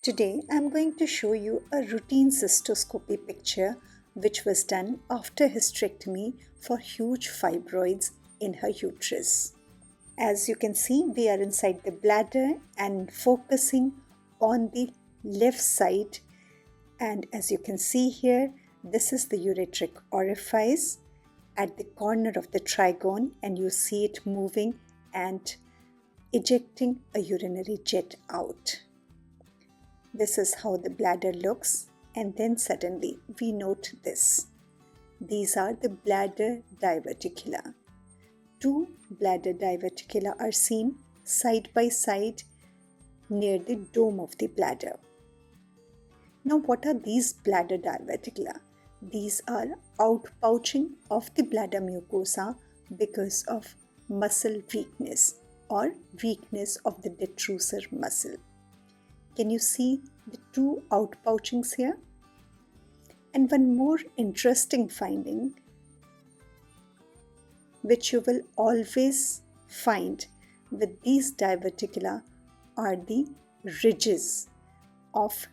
Today I'm going to show you a routine cystoscopy picture which was done after hysterectomy for huge fibroids in her uterus. As you can see, we are inside the bladder and focusing on the left side, and as you can see here, this is the ureteric orifice at the corner of the trigone, and you see it moving and ejecting a urinary jet out. This is how the bladder looks, and then suddenly we note this. These are the bladder diverticula. Two bladder diverticula are seen side by side near the dome of the bladder. Now, what are these bladder diverticula? These are outpouching of the bladder mucosa because of muscle weakness or weakness of the detrusor muscle. Can you see the two outpouchings here? And one more interesting finding, which you will always find with these diverticula, are the ridges of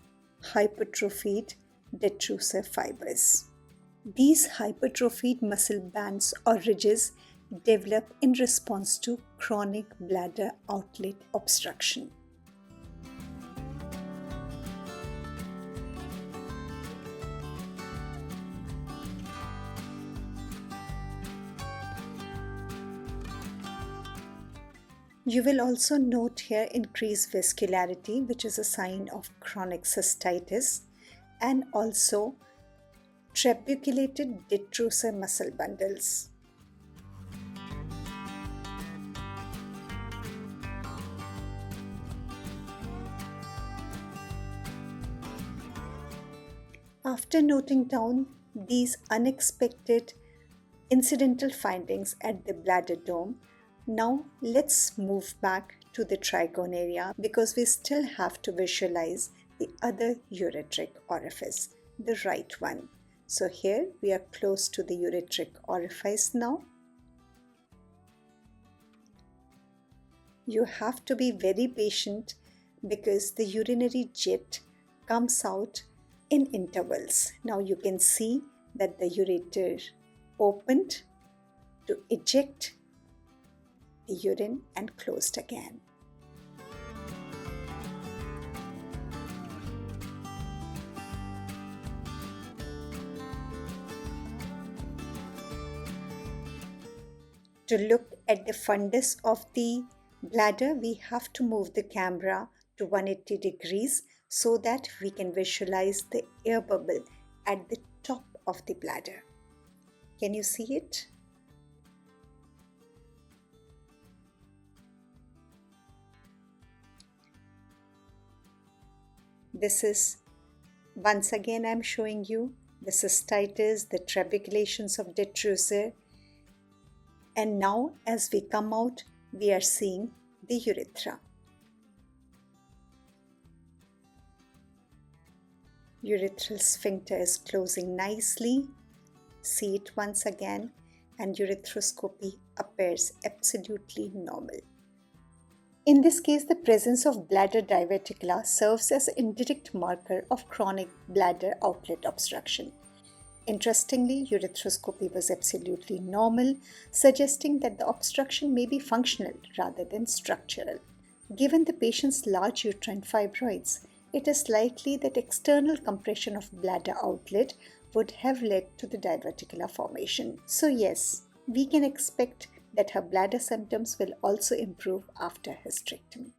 hypertrophied detrusor fibers. These hypertrophied muscle bands or ridges develop in response to chronic bladder outlet obstruction. You will also note here increased vascularity, which is a sign of chronic cystitis, and also trabecular detrusor muscle bundles. After noting down these unexpected incidental findings at the bladder dome, now let's move back to the trigone area because we still have to visualize the other ureteric orifice, the right one. So here we are close to the ureteric orifice now. You have to be very patient because the urinary jet comes out in intervals. Now you can see that the ureter opened to eject the urine and closed again. To look at the fundus of the bladder, we have to move the camera to 180 degrees so that we can visualize the air bubble at the top of the bladder. Can you see it? This is, once again I'm showing you the cystitis, the trabeculations of detrusor, and now as we come out, we are seeing the urethra. Urethral sphincter is closing nicely. See it once again, and urethroscopy appears absolutely normal. In this case, the presence of bladder diverticula serves as an indirect marker of chronic bladder outlet obstruction. Interestingly, urethroscopy was absolutely normal, suggesting that the obstruction may be functional rather than structural. Given the patient's large uterine fibroids, it is likely that external compression of bladder outlet would have led to the diverticula formation. So yes, we can expect that her bladder symptoms will also improve after hysterectomy.